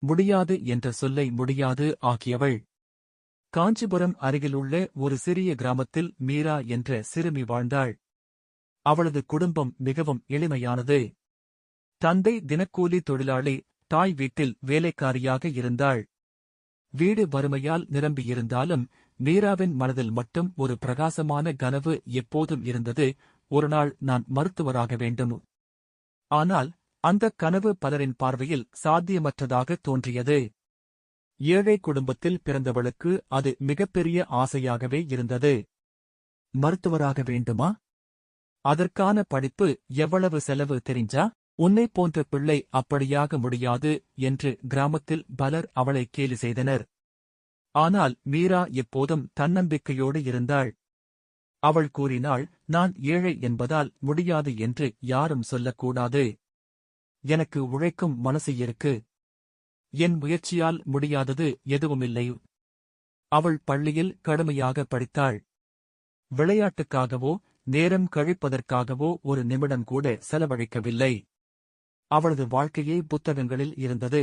முடியாது என்ற சொல்லை முடியாது ஆக்கியவள். காஞ்சிபுரம் அருகிலுள்ள ஒரு சிறிய கிராமத்தில் மீரா என்ற சிறுமி வாழ்ந்தாள். அவளது குடும்பம் மிகவும் எளிமையானது. தந்தை தினக்கூலி தொழிலாளி, தாய் வீட்டில் வேலைக்காரியாக இருந்தாள். வீடு வறுமையால் நிரம்பியிருந்தாலும் மீராவின் மனதில் மட்டும் ஒரு பிரகாசமான கனவு எப்போதும் இருந்தது. ஒருநாள் நான் மருத்துவராக வேண்டும். ஆனால் அந்தக் கனவு பலரின் பார்வையில் சாத்தியமற்றதாக தோன்றியது. ஏழை குடும்பத்தில் பிறந்தவளுக்கு அது மிகப்பெரிய ஆசையாகவே இருந்தது. மருத்துவராக வேண்டுமா? அதற்கான படிப்பு எவ்வளவு செலவு தெரிஞ்சா? உன்னைப் போன்ற பிள்ளை அப்படியாக முடியாது என்று கிராமத்தில் பலர் அவளை கேலி செய்தனர். ஆனால் மீரா எப்போதும் தன்னம்பிக்கையோடு இருந்தாள். அவள் கூறினாள், நான் ஏழை என்பதால் முடியாது என்று யாரும் சொல்லக்கூடாது. எனக்கு உழைக்கும் மனசு இருக்கு. என் முயற்சியால் முடியாதது எதுவுமில்லை. அவள் பள்ளியில் கடுமையாக படித்தாள். விளையாட்டுக்காகவோ நேரம் கழிப்பதற்காகவோ ஒரு நிமிடம் கூட செலவழிக்கவில்லை. அவளது வாழ்க்கையே புத்தகங்களில் இருந்தது.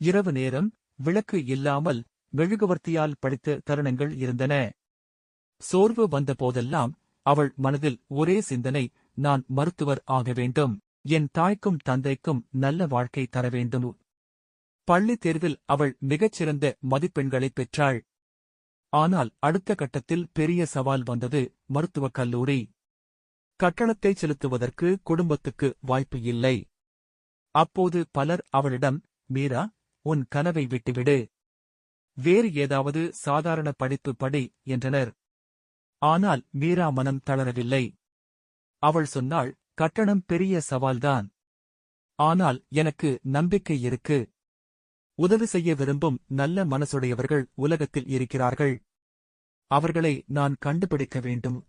இரவு நேரம் விளக்கு இல்லாமல் மெழுகுவர்த்தியால் படித்த தருணங்கள் இருந்தன. சோர்வு வந்த போதெல்லாம் அவள் மனதில் ஒரே சிந்தனை, நான் மருத்துவர் ஆக வேண்டும். என் தாய்க்கும் தந்தைக்கும் நல்ல வாழ்க்கை தர வேண்டும். பள்ளி தேர்வில் அவள் மிகச்சிறந்த மதிப்பெண்களைப் பெற்றாள். ஆனால் அடுத்த கட்டத்தில் பெரிய சவால் வந்தது. மருத்துவக் கல்லூரி கட்டணத்தை செலுத்துவதற்கு குடும்பத்துக்கு வாய்ப்பு இல்லை. அப்போது பலர் அவளிடம், மீரா, உன் கனவை விட்டுவிடு. வேறு ஏதாவது சாதாரண படிப்பு படி என்றனர். ஆனால் மீரா மனம் தளரவில்லை. அவள் சொன்னாள், கட்டணம் பெரிய சவால்தான். ஆனால் எனக்கு நம்பிக்கை இருக்கு. உதவி செய்ய விரும்பும் நல்ல மனசுடையவர்கள் உலகத்தில் இருக்கிறார்கள். அவர்களை நான் கண்டுபிடிக்க வேண்டும்.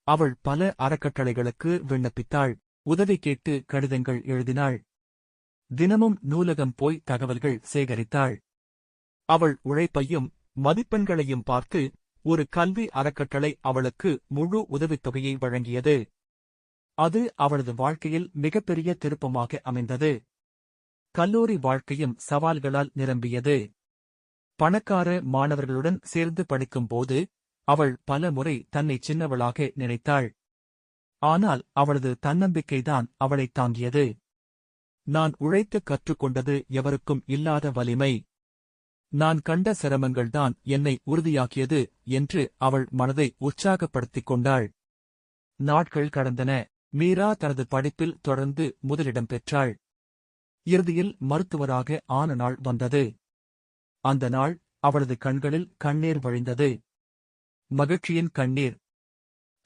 அவள் பல அறக்கட்டளைகளுக்கு விண்ணப்பித்தாள். உதவி கேட்டு கடிதங்கள் எழுதினாள். தினமும் நூலகம் போய் தகவல்கள் சேகரித்தாள். அவள் உழைப்பையும் மதிப்பெண்களையும் பார்த்து ஒரு கல்வி அறக்கட்டளை அவளுக்கு முழு உதவித்தொகையை வழங்கியது. அது அவளது வாழ்க்கையில் மிகப்பெரிய திருப்பமாக அமைந்தது. கல்லூரி வாழ்க்கையும் சவால்களால் நிரம்பியது. பணக்கார மாணவர்களுடன் சேர்ந்து படிக்கும்போது அவள் பல முறை தன்னை சின்னவளாக நினைத்தாள். ஆனால் அவளது தன்னம்பிக்கைதான் அவளைத் தாங்கியது. நான் உழைத்து கற்றுக்கொண்டது எவருக்கும் இல்லாத வலிமை. நான் கண்ட சிரமங்கள்தான் என்னை உறுதியாக்கியது என்று அவள் மனதை உற்சாகப்படுத்திக் கொண்டாள். நாட்கள் கடந்தன. மீரா தனது படிப்பில் தொடர்ந்து முதலிடம் பெற்றாள். இறுதியில் மருத்துவராக ஆன நாள் வந்தது. அந்த நாள் அவளது கண்களில் கண்ணீர் வழிந்தது. மகிழ்ச்சியின் கண்ணீர்.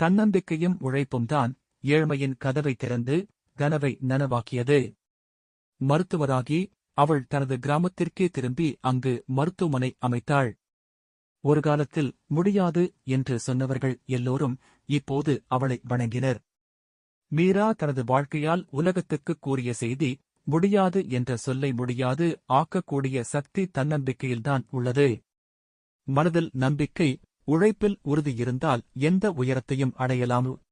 தன்னம்பிக்கையும் உழைப்பும்தான் ஏழ்மையின் கதவை திறந்து கனவை நனவாக்கியது. மருத்துவராகி அவள் தனது கிராமத்திற்கே திரும்பி அங்கு மருத்துவமனை அமைத்தாள். ஒரு காலத்தில் முடியாது என்று சொன்னவர்கள் எல்லோரும் இப்போது அவளை வணங்கினர். மீரா தனது வாழ்க்கையால் உலகத்துக்கு கூறிய செய்தி, முடியாது என்ற சொல்லை முடியாது ஆக்கக்கூடிய சக்தி தன்னம்பிக்கையில்தான் உள்ளது. மனதில் நம்பிக்கை, உழைப்பில் உறுதி இருந்தால் எந்த உயரத்தையும் அடையலாம்.